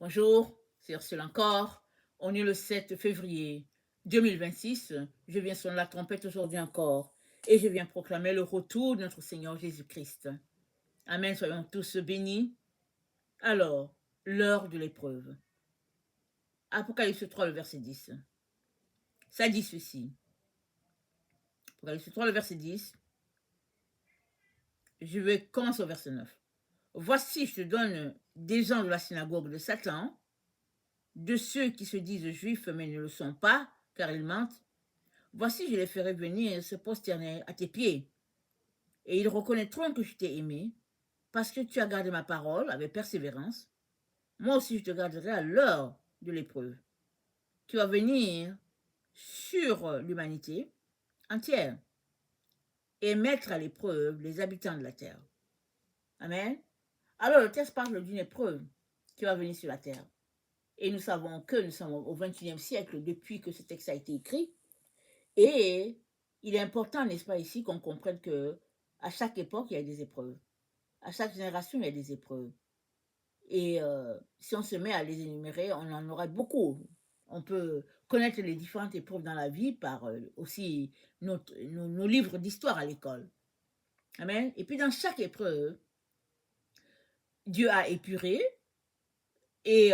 Bonjour, c'est Ursula encore. On est le 7 février 2026. Je viens sonner la trompette aujourd'hui encore et je viens proclamer le retour de notre Seigneur Jésus-Christ. Amen, soyons tous bénis. Alors, l'heure de l'épreuve. Apocalypse 3, le verset 10. Ça dit ceci. Apocalypse 3, le verset 10. Je vais commencer au verset 9. Voici, je te donne des gens de la synagogue de Satan, de ceux qui se disent juifs mais ne le sont pas, car ils mentent. Voici, je les ferai venir se prosterner à tes pieds. Et ils reconnaîtront que je t'ai aimé, parce que tu as gardé ma parole avec persévérance. Moi aussi, je te garderai à l'heure de l'épreuve, qui va venir sur l'humanité entière et mettre à l'épreuve les habitants de la terre. Amen. Alors, le texte parle d'une épreuve qui va venir sur la terre. Et nous savons que nous sommes au XXIe siècle depuis que ce texte a été écrit. Et il est important, n'est-ce pas, ici, qu'on comprenne que à chaque époque, il y a des épreuves. À chaque génération, il y a des épreuves. Et si on se met à les énumérer, on en aura beaucoup. On peut connaître les différentes épreuves dans la vie par aussi nos livres d'histoire à l'école. Amen. Et puis dans chaque épreuve, Dieu a épuré et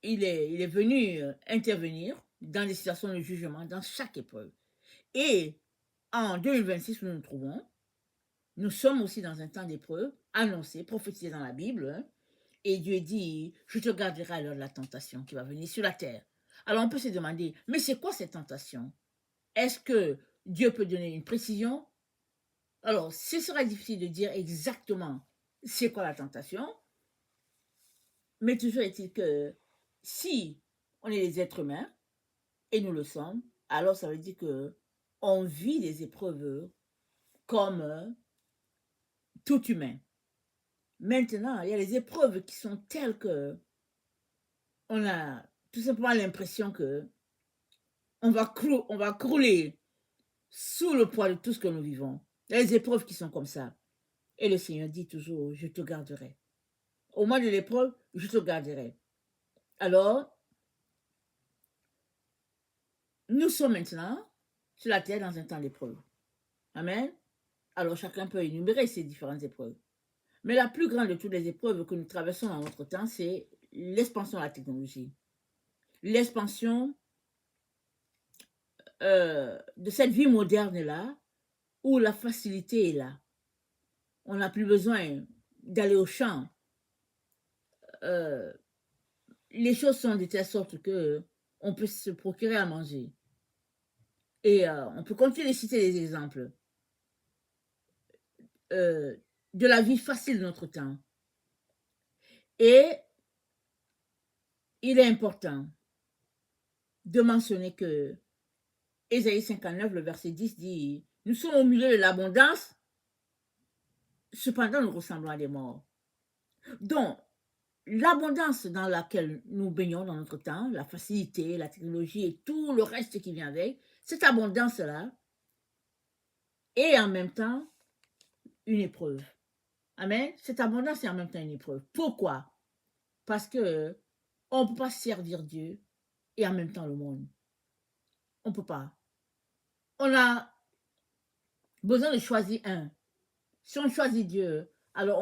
il est venu intervenir dans des situations de jugement dans chaque épreuve. Et en 2026, nous nous trouvons. Nous sommes aussi dans un temps d'épreuve, annoncé, prophétisé dans la Bible. Hein, et Dieu dit, je te garderai à l'heure de la tentation qui va venir sur la terre. Alors on peut se demander, mais c'est quoi cette tentation? Est-ce que Dieu peut donner une précision? Alors, ce serait difficile de dire exactement c'est quoi la tentation, mais toujours est-il que si on est des êtres humains, et nous le sommes, alors ça veut dire que on vit des épreuves comme tout humain. Maintenant, il y a les épreuves qui sont telles que on a tout simplement l'impression que on va crouler sous le poids de tout ce que nous vivons. Il y a les épreuves qui sont comme ça. Et le Seigneur dit toujours, je te garderai. Au mois de l'épreuve, je te garderai. Alors, nous sommes maintenant sur la terre dans un temps d'épreuve. Amen. Alors, chacun peut énumérer ces différentes épreuves. Mais la plus grande de toutes les épreuves que nous traversons dans notre temps, c'est l'expansion de la technologie. L'expansion de cette vie moderne-là, où la facilité est là. On n'a plus besoin d'aller au champ. Les choses sont de telle sorte que on peut se procurer à manger. Et on peut continuer de citer des exemples de la vie facile de notre temps. Et il est important de mentionner que Ésaïe 59, le verset 10 dit « Nous sommes au milieu de l'abondance, cependant nous ressemblons à des morts. » Donc, l'abondance dans laquelle nous baignons dans notre temps, la facilité, la technologie et tout le reste qui vient avec, cette abondance-là est en même temps une épreuve. Amen. Cette abondance est en même temps une épreuve. Pourquoi? Parce que on ne peut pas servir Dieu et en même temps le monde. On ne peut pas. On a besoin de choisir un. Si on choisit Dieu, alors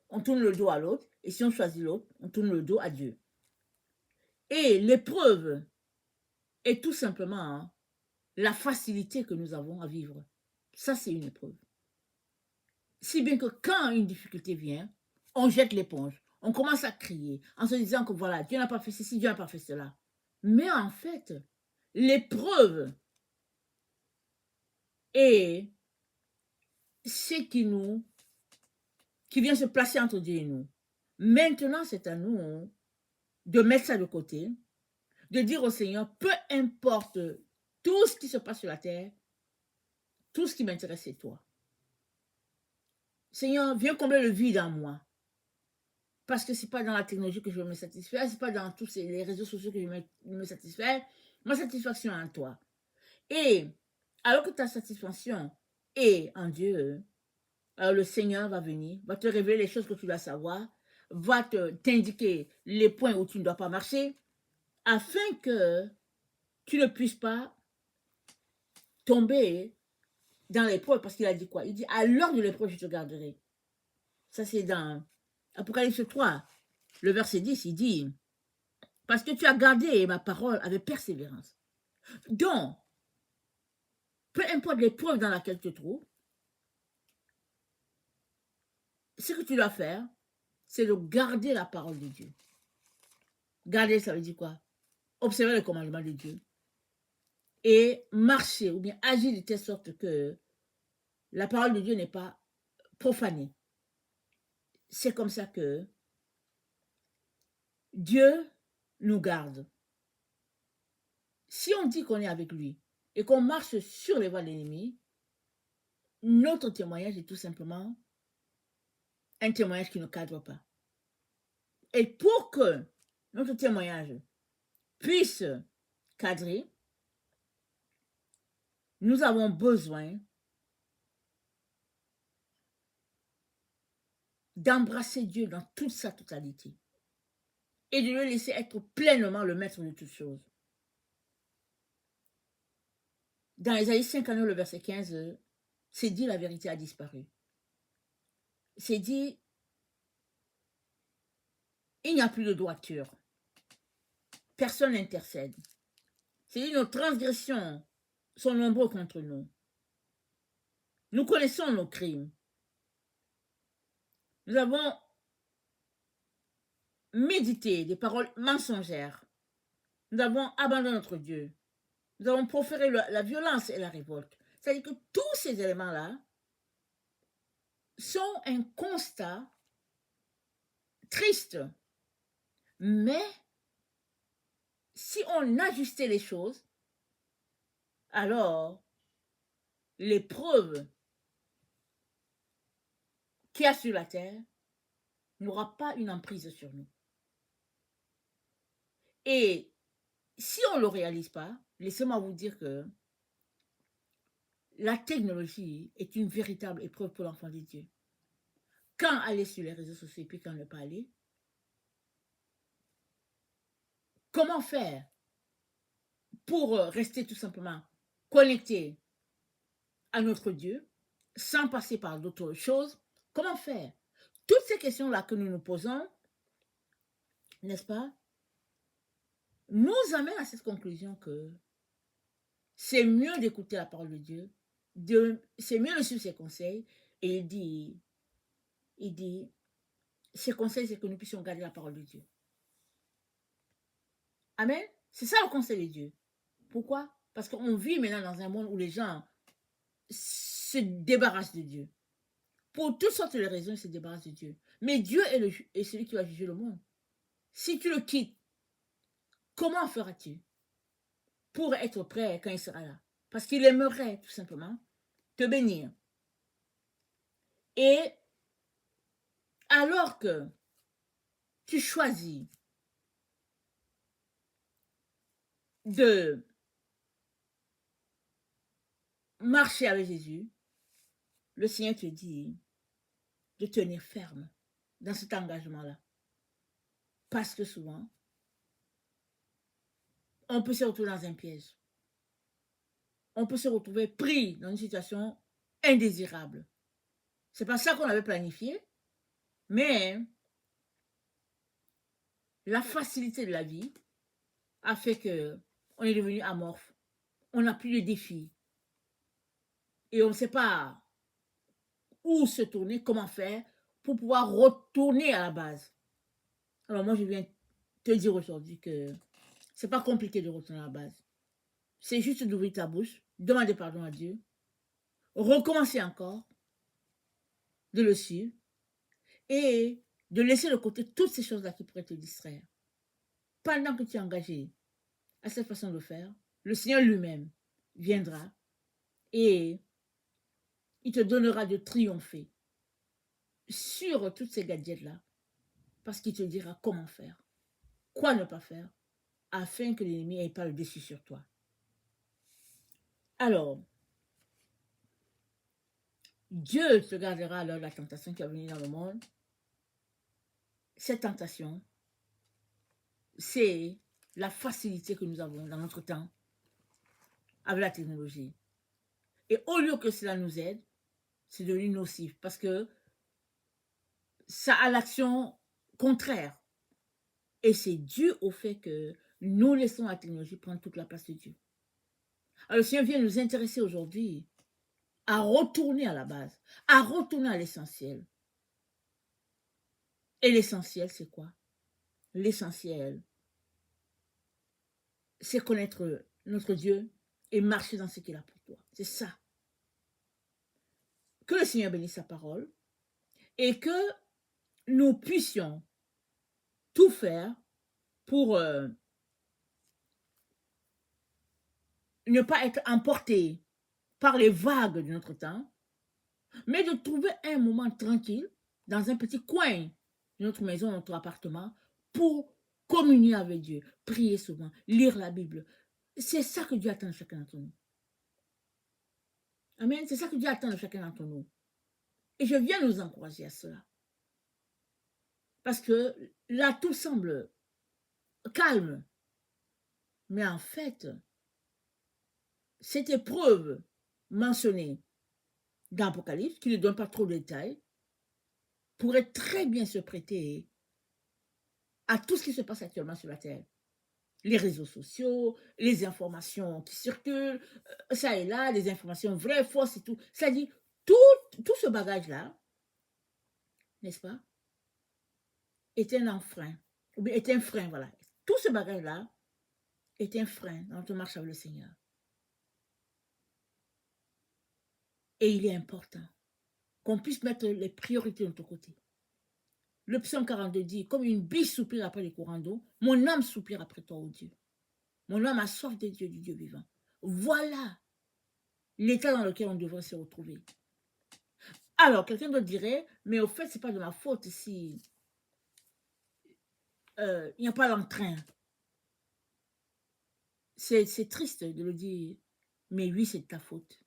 on tourne le dos à l'autre. Et si on choisit l'autre, on tourne le dos à Dieu. Et l'épreuve est tout simplement la facilité que nous avons à vivre. Ça, c'est une épreuve. Si bien que quand une difficulté vient, on jette l'éponge. On commence à crier en se disant que voilà, Dieu n'a pas fait ceci, Dieu n'a pas fait cela. Mais en fait, l'épreuve est ce qui vient se placer entre Dieu et nous. Maintenant, c'est à nous de mettre ça de côté, de dire au Seigneur, peu importe tout ce qui se passe sur la terre, tout ce qui m'intéresse, c'est toi. Seigneur, viens combler le vide en moi. Parce que ce n'est pas dans la technologie que je vais me satisfaire, ce n'est pas dans tous les réseaux sociaux que je vais me satisfaire. Ma satisfaction est en toi. Et alors que ta satisfaction est en Dieu, alors le Seigneur va venir, va te révéler les choses que tu dois savoir, va t'indiquer les points où tu ne dois pas marcher, afin que tu ne puisses pas tomber dans l'épreuve, parce qu'il a dit quoi? Il dit, à l'heure de l'épreuve, je te garderai. Ça, c'est dans Apocalypse 3, le verset 10, il dit, parce que tu as gardé ma parole avec persévérance. Donc, peu importe l'épreuve dans laquelle tu te trouves, ce que tu dois faire, c'est de garder la parole de Dieu. Garder, ça veut dire quoi? Observer le commandement de Dieu. Et marcher ou bien agir de telle sorte que la parole de Dieu n'est pas profanée. C'est comme ça que Dieu nous garde. Si on dit qu'on est avec lui et qu'on marche sur les voies de l'ennemi, notre témoignage est tout simplement un témoignage qui ne cadre pas. Et pour que notre témoignage puisse cadrer, nous avons besoin d'embrasser Dieu dans toute sa totalité et de le laisser être pleinement le maître de toutes choses. Dans Ésaïe 59, le verset 15, c'est dit la vérité a disparu. C'est dit, il n'y a plus de droiture. Personne n'intercède. C'est dit, nos transgressions sont nombreuses contre nous. Nous connaissons nos crimes. Nous avons médité des paroles mensongères. Nous avons abandonné notre Dieu. Nous avons proféré la violence et la révolte. C'est-à-dire que tous ces éléments-là sont un constat triste. Mais si on ajustait les choses, alors l'épreuve qu'il y a sur la terre n'aura pas une emprise sur nous. Et si on ne le réalise pas, laissez-moi vous dire que la technologie est une véritable épreuve pour l'enfant de Dieu. Quand aller sur les réseaux sociaux et puis quand ne pas aller, comment faire pour rester tout simplement connecté à notre Dieu sans passer par d'autres choses? Comment faire? Toutes ces questions-là que nous nous posons, n'est-ce pas, nous amènent à cette conclusion que c'est mieux d'écouter la parole de Dieu, c'est mieux de suivre ses conseils. Et il dit, ses conseils, c'est que nous puissions garder la parole de Dieu. Amen. C'est ça le conseil de Dieu. Pourquoi? Parce qu'on vit maintenant dans un monde où les gens se débarrassent de Dieu. Pour toutes sortes de raisons, ils se débarrassent de Dieu. Mais Dieu est celui qui va juger le monde. Si tu le quittes, comment feras-tu pour être prêt quand il sera là? Parce qu'il aimerait tout simplement te bénir. Et alors que tu choisis de marcher avec Jésus, le Seigneur te dit de tenir ferme dans cet engagement-là. Parce que souvent, on peut se retrouver dans un piège. On peut se retrouver pris dans une situation indésirable. C'est pas ça qu'on avait planifié, mais la facilité de la vie a fait que on est devenu amorphe. On n'a plus de défis. Et on ne sait pas où se tourner, comment faire pour pouvoir retourner à la base. Alors moi, je viens te dire aujourd'hui que c'est pas compliqué de retourner à la base. C'est juste d'ouvrir ta bouche, demander pardon à Dieu, recommencer encore, de le suivre et de laisser de côté toutes ces choses-là qui pourraient te distraire. Pendant que tu es engagé à cette façon de faire, le Seigneur lui-même viendra et il te donnera de triompher sur toutes ces gadgets-là parce qu'il te dira comment faire, quoi ne pas faire, afin que l'ennemi n'ait pas le dessus sur toi. Alors, Dieu te gardera alors la tentation qui va venir dans le monde cette tentation, c'est la facilité que nous avons dans notre temps avec la technologie. Et au lieu que cela nous aide, c'est devenu nocif parce que ça a l'action contraire. Et c'est dû au fait que nous laissons la technologie prendre toute la place de Dieu. Alors le Seigneur vient nous intéresser aujourd'hui à retourner à la base, à retourner à l'essentiel. Et l'essentiel, c'est quoi? L'essentiel, c'est connaître notre Dieu et marcher dans ce qu'il a pour toi. C'est ça. Que le Seigneur bénisse sa parole et que nous puissions tout faire pour ne pas être emportés par les vagues de notre temps, mais de trouver un moment tranquille dans un petit coin de notre maison, de notre appartement, pour communier avec Dieu, prier souvent, lire la Bible. C'est ça que Dieu attend de chacun d'entre nous. Amen. C'est ça que Dieu attend de chacun d'entre nous. Et je viens nous encourager à cela. Parce que là, tout semble calme. Mais en fait, cette épreuve mentionnée dans l'Apocalypse, qui ne donne pas trop de détails, pourrait très bien se prêter à tout ce qui se passe actuellement sur la Terre. Les réseaux sociaux, les informations qui circulent, ça et là, les informations vraies, fausses et tout. Ça dit, tout ce bagage-là, n'est-ce pas, est un frein, ou bien est un frein, voilà. Tout ce bagage-là est un frein dans notre marche avec le Seigneur. Et il est important qu'on puisse mettre les priorités de notre côté. Le psaume 42 dit, comme une biche soupire après les courants d'eau, mon âme soupire après toi, ô Dieu. Mon âme a soif de Dieu, du Dieu vivant. Voilà l'état dans lequel on devrait se retrouver. Alors, quelqu'un d'autre dirait, mais au fait, ce n'est pas de ma faute si il n'y a pas l'entrain. C'est triste de le dire, mais oui, c'est de ta faute.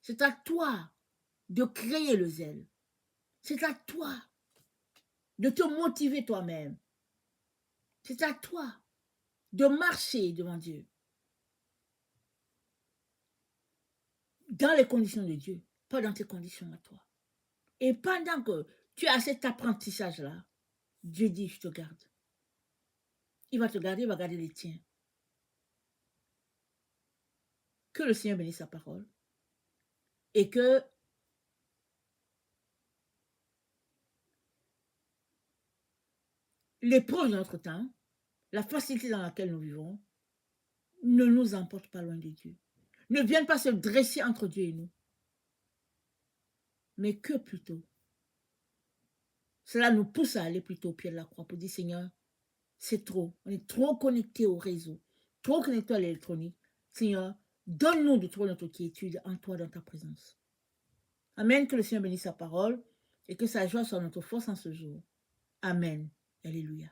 C'est à toi de créer le zèle. C'est à toi de te motiver toi-même. C'est à toi de marcher devant Dieu. Dans les conditions de Dieu, pas dans tes conditions à toi. Et pendant que tu as cet apprentissage-là, Dieu dit, je te garde. Il va te garder, il va garder les tiens. Que le Seigneur bénisse sa parole. Et que l'épreuve de notre temps, la facilité dans laquelle nous vivons, ne nous emporte pas loin de Dieu. Ne vienne pas se dresser entre Dieu et nous. Mais que plutôt, cela nous pousse à aller plutôt au pied de la croix pour dire, Seigneur, c'est trop. On est trop connecté au réseau, trop connecté à l'électronique. Seigneur, donne-nous de trouver notre quiétude en toi, dans ta présence. Amen. Que le Seigneur bénisse sa parole et que sa joie soit notre force en ce jour. Amen. Alléluia.